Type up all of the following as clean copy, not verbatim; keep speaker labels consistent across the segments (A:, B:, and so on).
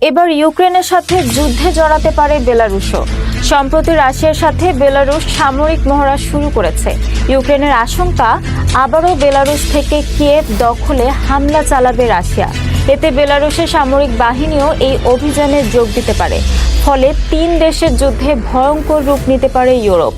A: এবার ইউক্রেনের সাথে যুদ্ধে জড়াতে পারে বেলারুশও। সম্প্রতি রাশিয়ার সাথে বেলারুশ সামরিক মহড়া শুরু করেছে। ইউক্রেনের আশঙ্কা, আবারও বেলারুশ থেকে কিয়েভ দখলে হামলা চালাবে রাশিয়া। এতে বেলারুশের সামরিক বাহিনীও এই অভিযানে যোগ দিতে পারে। ফলে 3 দেশের যুদ্ধে ভয়ঙ্কর রূপ নিতে পারে ইউরোপ।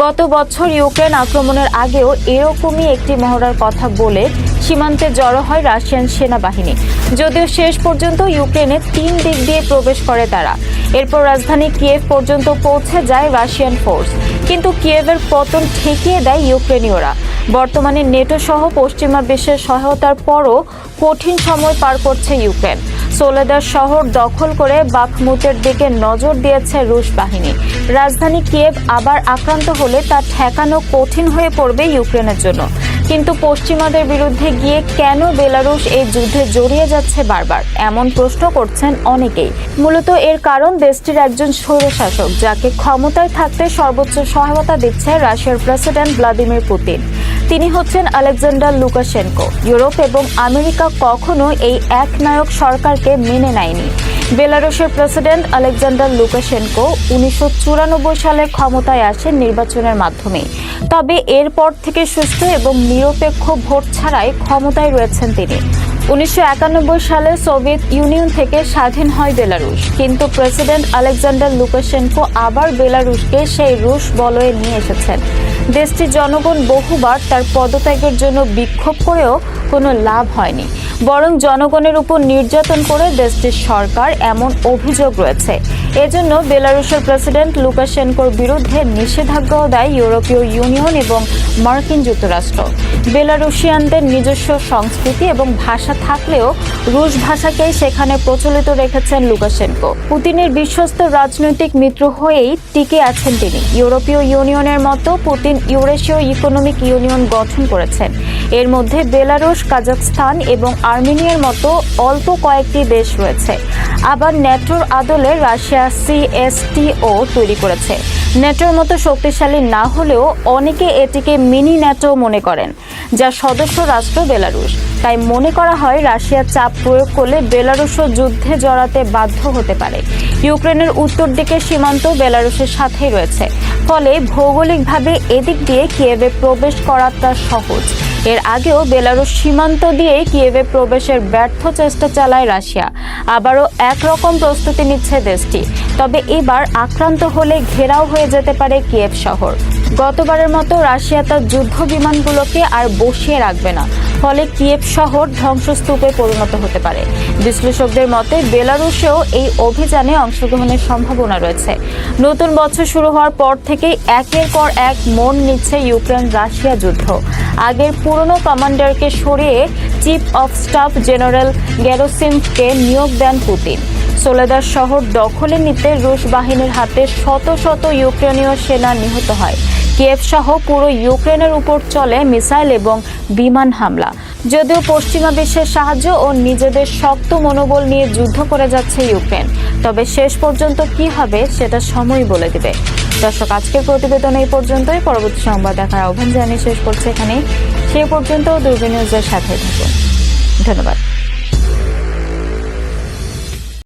A: গত বছর ইউক্রেন আক্রমণের আগেও এরকমই একটি মহড়ার কথা বলে সীমান্তে জড়ো হয় রাশিয়ান সেনাবাহিনী। যদিও শেষ পর্যন্ত ইউক্রেনে 3 দিক দিয়ে প্রবেশ করে তারা। এরপর রাজধানী কিয়েভ পর্যন্ত পৌঁছে যায় রাশিয়ান ফোর্স। কিন্তু কিয়েভের পতন ঠেকিয়ে দেয় ইউক্রেনীয়রা। বর্তমানে নেটো সহ পশ্চিমা বিশ্বের সহায়তার পরও কঠিন সময় পার করছে ইউক্রেন। সোলেদার শহর দখল করে বাখমুতের দিকে নজর দিয়েছে রুশ বাহিনী। রাজধানী কিয়েভ আবার আক্রান্ত হলে তা ঠেকানো কঠিন হয়ে পড়বে ইউক্রেনের জন্য। কিন্তু পশ্চিমাদের বিরুদ্ধে গিয়ে কেন বেলারুশ এই যুদ্ধে জড়িয়ে যাচ্ছে বারবার, এমন প্রশ্ন করছেন অনেকেই। মূলত এর কারণ দেশটির একজন স্বৈরশাসক, যাকে ক্ষমতায় থাকতে সর্বোচ্চ সহায়তা দিচ্ছে রাশিয়ার প্রেসিডেন্ট ভ্লাদিমির পুতিন। তিনি হচ্ছেন আলেকজান্ডার লুকাশেনকো। ইউরোপ এবং আমেরিকা কখনো এই একনায়ক সরকারকে মেনে নেয়নি। বেলারুশের প্রেসিডেন্ট আলেকজান্ডার লুকাশেনকো 1994 সালে ক্ষমতায় আসেন নির্বাচনের মাধ্যমে। তবে এরপর থেকে সুষ্ঠু এবং নিরপেক্ষ ভোট ছাড়াই ক্ষমতায় রয়েছেন তিনি। 1991 সালে সোভিয়েত ইউনিয়ন থেকে স্বাধীন হয় বেলারুশ। কিন্তু প্রেসিডেন্ট আলেকজান্ডার লুকাশেনকো আবার বেলারুশকে সেই রুশ বলয়ে নিয়ে এসেছেন। দেশটির জনগণ বহুবার তার পদত্যাগের জন্য বিক্ষোভ করেও কোনো লাভ হয়নি, বরং জনগণের উপর নির্যাতন করে দেশটির সরকার, এমন অভিযোগ রয়েছে। এজন্য বেলারুশের প্রেসিডেন্ট লুকাশেনকোর বিরুদ্ধে নিষেধাজ্ঞাও দেয় ইউরোপীয় ইউনিয়ন এবং মার্কিন যুক্তরাষ্ট্র। বেলারুশিয়ানদের নিজস্ব সংস্কৃতি এবং ভাষা থাকলেও রুশ ভাষাকেই সেখানে প্রচলিত রেখেছেন লুকাশেনকো। পুতিনের বিশ্বস্ত রাজনৈতিক মিত্র হয়েই টিকে আছেন তিনি। ইউরোপীয় ইউনিয়নের মতো পুতিন ইউরেশীয় ইকোনমিক ইউনিয়ন গঠন করেছেন। এর মধ্যে বেলারুশ, কাজাখস্তান এবং আর্মেনিয়ার মতো অল্প কয়েকটি দেশ রয়েছে। আবার নেটোর আদলে রাশিয়া CSTO তৈরি করেছে। নেটোর মতো শক্তিশালী না হলেও অনেকে এটিকে মিনি নেটো মনে করেন, যার সদস্য রাষ্ট্র বেলারুশ। তাই মনে করা হয় রাশিয়া চাপ প্রয়োগ করলে বেলারুশও যুদ্ধে জড়াতে বাধ্য হতে পারে। ইউক্রেনের উত্তর দিকের সীমান্ত বেলারুশের সাথেই রয়েছে। ফলে ভৌগোলিকভাবে এদিক দিয়ে কিয়েভে প্রবেশ করাটা সহজ। এর আগেও বেলারুশ সীমান্ত দিয়ে কিয়েভে প্রবেশের ব্যর্থ চেষ্টা চালায় রাশিয়া। আবারও একরকম প্রস্তুতি নিচ্ছে দেশটি। তবে এবার আক্রান্ত হলে ঘেরাও হয়ে যেতে পারে কিয়েভ শহর। গতবারের মতো রাশিয়া তার যুদ্ধ বিমানগুলোকে আর বসিয়ে রাখবে না। ফলে কিয়েভ শহর ধ্বংসস্তূপে পরিণত হতে পারে। বিশ্লেষকদের মতে বেলারুশেও এই অভিযানে অংশগ্রহণের সম্ভাবনা রয়েছে। নতুন বছর শুরু হওয়ার পর থেকেই একের পর এক মোড় নিচ্ছে ইউক্রেন রাশিয়া যুদ্ধ। আগের পুরনো কমান্ডারকে সরিয়ে চিফ অফ স্টাফ জেনারেল গেরোসিমভকে নিয়োগ দেন পুতিন। সোলেদার শহর দখলে নিতে রুশ বাহিনীর হাতে শত শত ইউক্রেনীয় সেনা নিহত হয়। কিয়েভ সহ পুরো ইউক্রেনের উপর চলে মিসাইল এবং বিমান হামলা। যদিও পশ্চিমা বিশ্বের সাহায্য ও নিজেদের শক্ত মনোবল নিয়ে যুদ্ধ করে যাচ্ছে ইউক্রেন, তবে শেষ পর্যন্ত কি হবে সেটা সময় বলে দিবে। দর্শক, আজকের প্রতিবেদন এই পর্যন্তই। পরবর্তী সংবাদ দেখার আহ্বান জানিয়ে শেষ করছে এখানেই। সেই পর্যন্ত দুর্বি নিউজের সাথে থাকুন। ধন্যবাদ।